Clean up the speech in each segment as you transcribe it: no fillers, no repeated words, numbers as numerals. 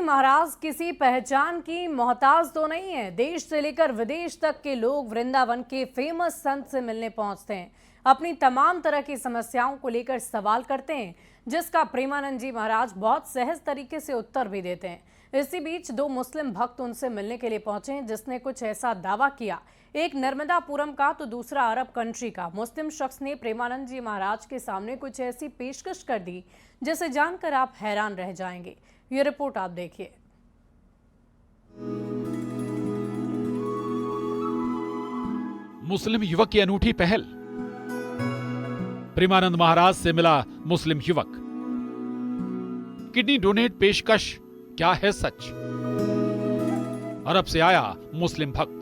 महाराज किसी पहचान की मोहताज तो नहीं है। देश से लेकर विदेश तक के लोग वृंदावन के फेमस संत से मिलने पहुंचते हैं, अपनी तमाम तरह की समस्याओं को लेकर सवाल करते हैं, जिसका प्रेमानंद जी महाराज बहुत सहज तरीके से उत्तर भी देते हैं। इसी बीच दो मुस्लिम भक्त उनसे मिलने के लिए पहुंचे, जिसने कुछ ऐसा दावा किया, एक नर्मदापुरम का तो दूसरा अरब कंट्री का। मुस्लिम शख्स ने प्रेमानंद जी महाराज के सामने कुछ ऐसी पेशकश कर दी जिसे जानकर आप हैरान रह जाएंगे। ये रिपोर्ट आप देखिए। मुस्लिम युवक की अनूठी पहल। प्रेमानंद महाराज से मिला मुस्लिम युवक। किडनी डोनेट पेशकश, क्या है सच? अरब से आया मुस्लिम भक्त।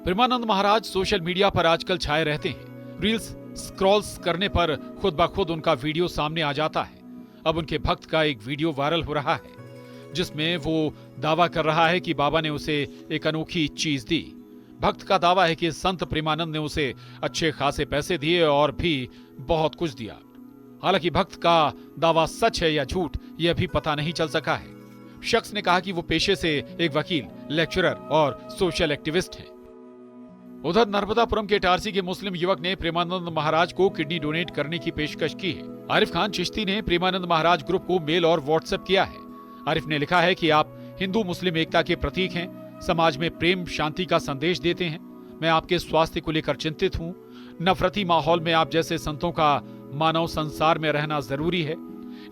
प्रेमानंद महाराज सोशल मीडिया पर आजकल छाए रहते हैं। रील्स स्क्रॉल्स करने पर खुद ब खुद उनका वीडियो सामने आ जाता है। अब उनके भक्त का एक वीडियो वायरल हो रहा है, जिसमें वो दावा कर रहा है कि बाबा ने उसे एक अनोखी चीज दी। भक्त का दावा है कि संत प्रेमानंद ने उसे अच्छे खासे पैसे दिए और भी बहुत कुछ दिया। हालांकि भक्त का दावा सच है या झूठ, यह अभी पता नहीं चल सका है। शख्स ने कहा कि वो पेशे से एक वकील, लेक्चरर और सोशल एक्टिविस्ट हैं। उधर नर्मदापुरम के इटारसी के मुस्लिम युवक ने प्रेमानंद महाराज को किडनी डोनेट करने की पेशकश की है। आरिफ खान चिश्ती ने प्रेमानंद महाराज ग्रुप को मेल और व्हाट्सएप किया है। आरिफ ने लिखा है कि आप हिंदू मुस्लिम एकता के प्रतीक हैं, समाज में प्रेम शांति का संदेश देते हैं। मैं आपके स्वास्थ्य को लेकर चिंतित हूँ। नफरती माहौल में आप जैसे संतों का मानव संसार में रहना जरूरी है,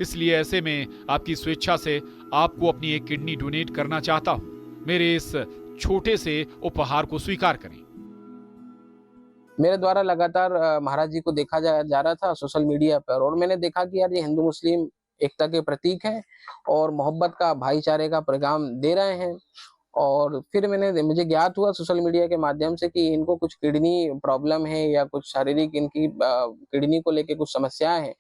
इसलिए ऐसे में आपकी स्वेच्छा से आपको अपनी एक किडनी डोनेट करना चाहता हूँ। मेरे इस छोटे से उपहार को स्वीकार करें। मेरे द्वारा लगातार महाराज जी को देखा जा रहा था सोशल मीडिया पर, और मैंने देखा कि यार ये हिंदू मुस्लिम एकता के प्रतीक हैं और मोहब्बत का, भाईचारे का पैगाम दे रहे हैं। और फिर मुझे ज्ञात हुआ सोशल मीडिया के माध्यम से कि इनको कुछ किडनी प्रॉब्लम है या कुछ शारीरिक इनकी किडनी को लेके कुछ समस्याएं हैं।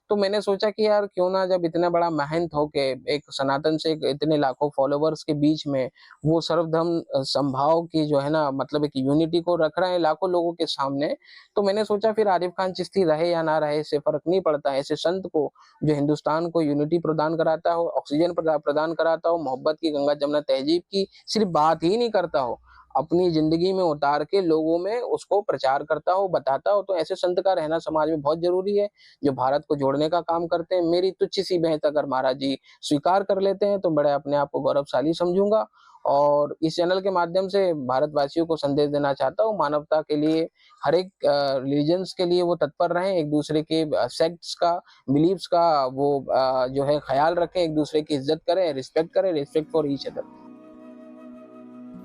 तो मैंने सोचा कि यार क्यों ना, जब इतना बड़ा महंत होके एक सनातन से इतने लाखों फॉलोवर्स के बीच में वो सर्वधर्म समभाव की जो है ना, मतलब एक यूनिटी को रख रहे हैं लाखों लोगों के सामने, तो मैंने सोचा फिर आरिफ खान चिश्ती रहे या ना रहे इससे फर्क नहीं पड़ता है। ऐसे संत को जो हिंदुस्तान को यूनिटी प्रदान कराता हो, ऑक्सीजन प्रदान कराता हो, मोहब्बत की, गंगा जमुना तहजीब की सिर्फ बात ही नहीं करता हो, अपनी जिंदगी में उतार के लोगों में उसको प्रचार करता हो, बताता हो, तो ऐसे संत का रहना समाज में बहुत जरूरी है, जो भारत को जोड़ने का काम करते हैं। मेरी तुच्छ सी बहस अगर महाराज जी स्वीकार कर लेते हैं तो बड़े अपने आप को गौरवशाली समझूंगा। और इस चैनल के माध्यम से भारतवासियों को संदेश देना चाहता हूँ, मानवता के लिए, हर एक रिलीजन्स के लिए वो तत्पर रहें, एक दूसरे के सेक्ट्स का, बिलीव्स का वो जो है ख्याल रखें, एक दूसरे की इज्जत करें, respect for each other.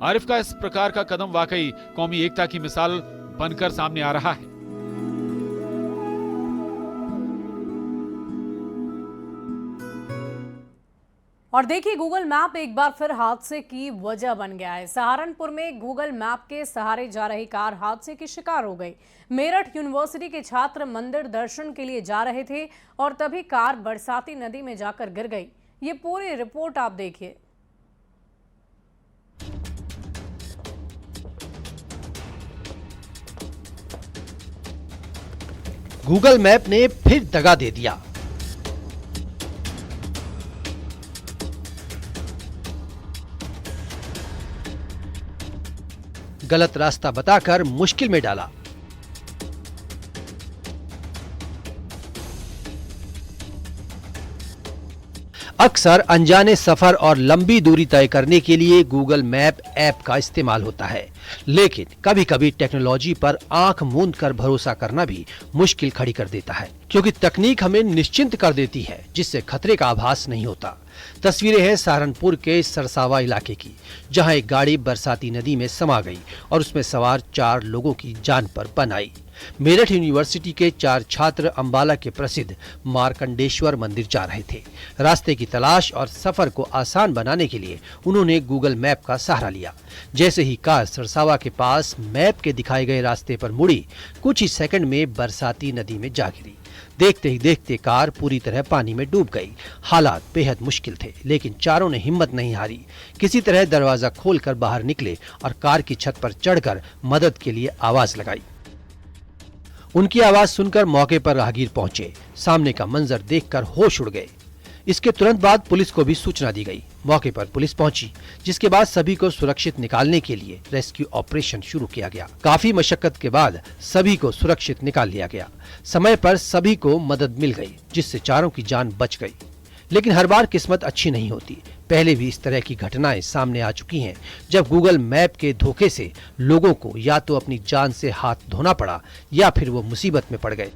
Arif का इस प्रकार का कदम वाकई कौमी एकता की मिसाल बनकर सामने आ रहा है। और देखिए, गूगल मैप एक बार फिर हादसे की वजह बन गया है। सहारनपुर में गूगल मैप के सहारे जा रही कार हादसे की शिकार हो गई। मेरठ यूनिवर्सिटी के छात्र मंदिर दर्शन के लिए जा रहे थे और तभी कार बरसाती नदी में जाकर गिर गई। ये पूरी रिपोर्ट आप देखिए। गूगल मैप ने फिर दगा दे दिया। गलत रास्ता बताकर मुश्किल में डाला। अक्सर अनजाने सफर और लंबी दूरी तय करने के लिए गूगल मैप ऐप का इस्तेमाल होता है, लेकिन कभी कभी टेक्नोलॉजी पर आंख मूंद कर भरोसा करना भी मुश्किल खड़ी कर देता है, क्योंकि तकनीक हमें निश्चिंत कर देती है, जिससे खतरे का आभास नहीं होता। तस्वीरें हैं सहारनपुर के सरसावा इलाके की, जहां एक गाड़ी बरसाती नदी में समा गई और उसमें सवार 4 लोगों की जान पर बन आई। मेरठ यूनिवर्सिटी के 4 छात्र अंबाला के प्रसिद्ध मार्कंडेश्वर मंदिर जा रहे थे। रास्ते की तलाश और सफर को आसान बनाने के लिए उन्होंने गूगल मैप का सहारा लिया। जैसे ही कार सरसावा के पास मैप के दिखाए गए रास्ते पर मुड़ी, कुछ ही सेकंड में बरसाती नदी में जा गिरी। देखते ही देखते कार पूरी तरह पानी में डूब गई। हालात बेहद मुश्किल थे, लेकिन चारों ने हिम्मत नहीं हारी। किसी तरह दरवाजा खोलकर बाहर निकले और कार की छत पर चढ़कर मदद के लिए आवाज लगाई। उनकी आवाज सुनकर मौके पर राहगीर पहुंचे। सामने का मंजर देखकर होश उड़ गए। इसके तुरंत बाद पुलिस को भी सूचना दी गई। मौके पर पुलिस पहुंची, जिसके बाद सभी को सुरक्षित निकालने के लिए रेस्क्यू ऑपरेशन शुरू किया गया। काफी मशक्कत के बाद सभी को सुरक्षित निकाल लिया गया। समय पर सभी को मदद मिल गई, जिससे चारों की जान बच गई। लेकिन हर बार किस्मत अच्छी नहीं होती। पहले भी इस तरह की घटनाएं सामने आ चुकी हैं, जब गूगल मैप के धोखे से लोगों को या तो अपनी जान से हाथ धोना पड़ा या फिर वो मुसीबत में पड़ गए।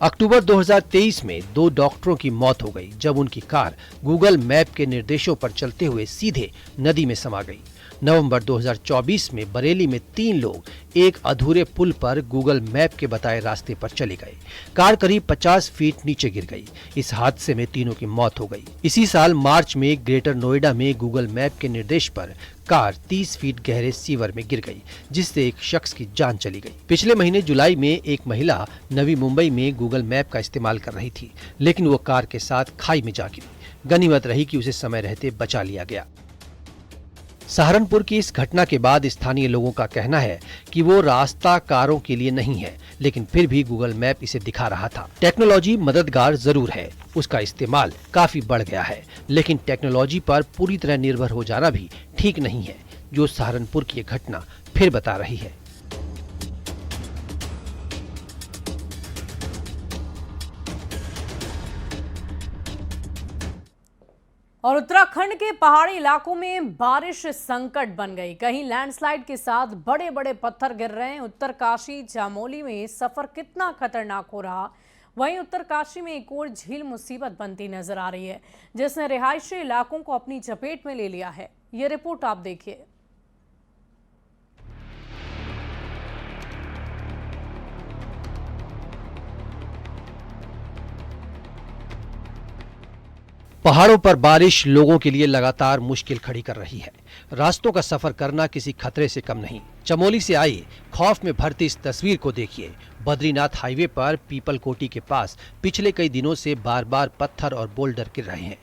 अक्टूबर 2023 में 2 डॉक्टरों की मौत हो गई, जब उनकी कार गूगल मैप के निर्देशों पर चलते हुए सीधे नदी में समा गई। नवंबर 2024 में बरेली में 3 लोग एक अधूरे पुल पर गूगल मैप के बताए रास्ते पर चले गए। कार करीब 50 फीट नीचे गिर गई। इस हादसे में तीनों की मौत हो गई। इसी साल मार्च में ग्रेटर नोएडा में गूगल मैप के निर्देश पर कार 30 फीट गहरे सीवर में गिर गई, जिससे एक शख्स की जान चली गई। पिछले महीने जुलाई में एक महिला नवी मुंबई में गूगल मैप का इस्तेमाल कर रही थी, लेकिन वो कार के साथ खाई में जा गिरी। गनीमत रही कि उसे समय रहते बचा लिया गया। सहारनपुर की इस घटना के बाद स्थानीय लोगों का कहना है कि वो रास्ता कारों के लिए नहीं है, लेकिन फिर भी गूगल मैप इसे दिखा रहा था। टेक्नोलॉजी मददगार जरूर है, उसका इस्तेमाल काफी बढ़ गया है, लेकिन टेक्नोलॉजी पर पूरी तरह निर्भर हो जाना भी ठीक नहीं है, जो सहारनपुर की ये घटना फिर बता रही है। और उत्तराखंड के पहाड़ी इलाकों में बारिश संकट बन गई। कहीं लैंडस्लाइड के साथ बड़े बड़े पत्थर गिर रहे हैं। उत्तरकाशी चमोली में सफर कितना खतरनाक हो रहा, वहीं उत्तरकाशी में एक और झील मुसीबत बनती नजर आ रही है, जिसने रिहायशी इलाकों को अपनी चपेट में ले लिया है। ये रिपोर्ट आप देखिए। पहाड़ों पर बारिश लोगों के लिए लगातार मुश्किल खड़ी कर रही है। रास्तों का सफर करना किसी खतरे से कम नहीं। चमोली से आई खौफ में भरती इस तस्वीर को देखिए। बद्रीनाथ हाईवे पर पीपलकोटी के पास पिछले कई दिनों से बार बार पत्थर और बोल्डर गिर रहे हैं।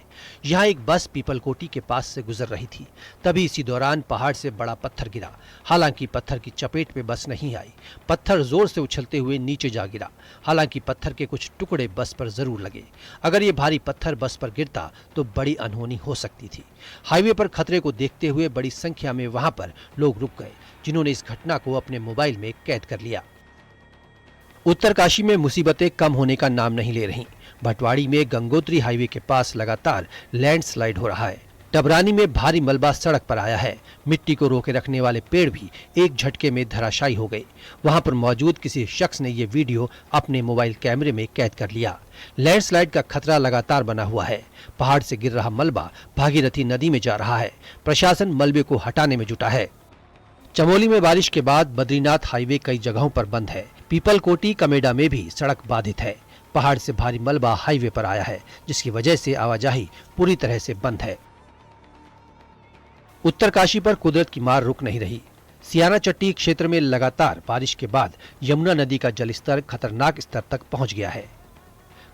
यहाँ एक बस पीपलकोटी के पास से गुजर रही थी, तभी इसी दौरान पहाड़ से बड़ा पत्थर गिरा। हालांकि पत्थर की चपेट में बस नहीं आई। पत्थर जोर से उछलते हुए नीचे जा गिरा। हालांकि पत्थर के कुछ टुकड़े बस पर जरूर लगे। अगर ये भारी पत्थर बस पर गिरता तो बड़ी अनहोनी हो सकती थी। हाईवे पर खतरे को देखते हुए बड़ी संख्या में वहां पर लोग रुक गए, जिन्होंने इस घटना को अपने मोबाइल में कैद कर लिया। उत्तरकाशी में मुसीबतें कम होने का नाम नहीं ले रही। भटवाड़ी में गंगोत्री हाईवे के पास लगातार लैंडस्लाइड हो रहा है। टबरानी में भारी मलबा सड़क पर आया है। मिट्टी को रोके रखने वाले पेड़ भी एक झटके में धराशायी हो गए। वहां पर मौजूद किसी शख्स ने ये वीडियो अपने मोबाइल कैमरे में कैद कर लिया। लैंडस्लाइड का खतरा लगातार बना हुआ है। पहाड़ से गिर रहा मलबा भागीरथी नदी में जा रहा है। प्रशासन मलबे को हटाने में जुटा है। चमोली में बारिश के बाद बद्रीनाथ हाईवे कई जगहों पर बंद है। पीपलकोटी कमेडा में भी सड़क बाधित है। पहाड़ से भारी मलबा हाईवे पर आया है, जिसकी वजह से आवाजाही पूरी तरह से बंद है। उत्तरकाशी पर कुदरत की मार रुक नहीं रही। सियाना चट्टी क्षेत्र में लगातार बारिश के बाद यमुना नदी का जलस्तर खतरनाक स्तर तक पहुंच गया है।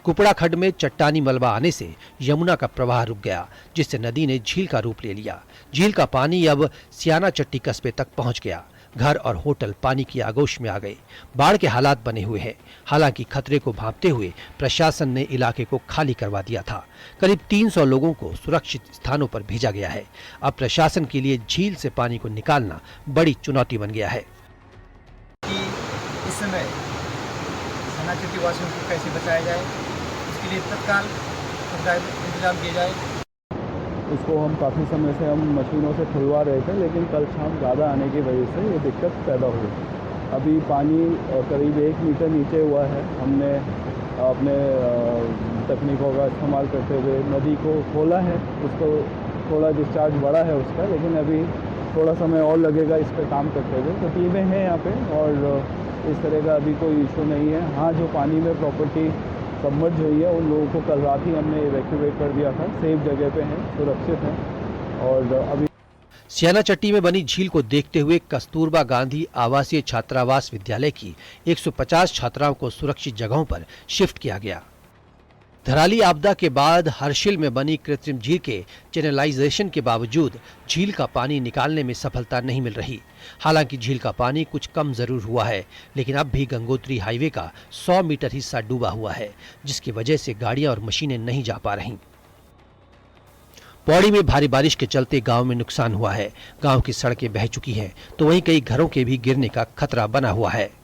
कुपड़ा खड्ड में चट्टानी मलबा आने से यमुना का प्रवाह रुक गया, जिससे नदी ने झील का रूप ले लिया। झील का पानी अब सियाना चट्टी कस्बे तक पहुंच गया। घर और होटल पानी की आगोश में आ गए। बाढ़ के हालात बने हुए हैं। हालांकि खतरे को भांपते हुए प्रशासन ने इलाके को खाली करवा दिया था। करीब 300 लोगों को सुरक्षित स्थानों पर भेजा गया है। अब प्रशासन के लिए झील से पानी को निकालना बड़ी चुनौती बन गया है। इस समय सियाना चट्टी वासियों को कैसे बचाया जाए, इसके लिए तत्काल इंतजाम किया जाए। इसको हम काफ़ी समय से हम मशीनों से खुलवा रहे थे, लेकिन कल शाम ज़्यादा आने की वजह से ये दिक्कत पैदा हुई। अभी पानी करीब 1 मीटर नीचे हुआ है। हमने अपने तकनीकों का इस्तेमाल करते हुए नदी को खोला है। उसको थोड़ा डिस्चार्ज बढ़ा है उसका, लेकिन अभी थोड़ा समय और लगेगा इस पर काम करते हुए। तो टीमें हैं यहाँ पे और इस तरह का अभी कोई इशू नहीं है। हाँ, जो पानी में प्रॉपर्टी सबमर्ज हुई है उन लोगों को कल रात ही हमने इवैक्यूएट कर दिया था। सेफ जगह पे हैं, सुरक्षित हैं। और अभी सियाना चट्टी में बनी झील को देखते हुए कस्तूरबा गांधी आवासीय छात्रावास विद्यालय की 150 छात्राओं को सुरक्षित जगहों पर शिफ्ट किया गया। धराली आपदा के बाद हर्षिल में बनी कृत्रिम झील के चैनलाइजेशन के बावजूद झील का पानी निकालने में सफलता नहीं मिल रही। हालांकि झील का पानी कुछ कम जरूर हुआ है, लेकिन अब भी गंगोत्री हाईवे का 100 मीटर हिस्सा डूबा हुआ है, जिसकी वजह से गाड़ियां और मशीनें नहीं जा पा रहीं। पौड़ी में भारी बारिश के चलते गांव में नुकसान हुआ है। गांव की सड़कें बह चुकी हैं, तो वहीं कई घरों के भी गिरने का खतरा बना हुआ है।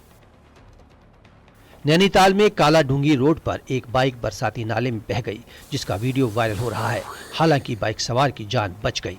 नैनीताल में काला ढूंगी रोड पर एक बाइक बरसाती नाले में बह गई, जिसका वीडियो वायरल हो रहा है। हालांकि बाइक सवार की जान बच गई।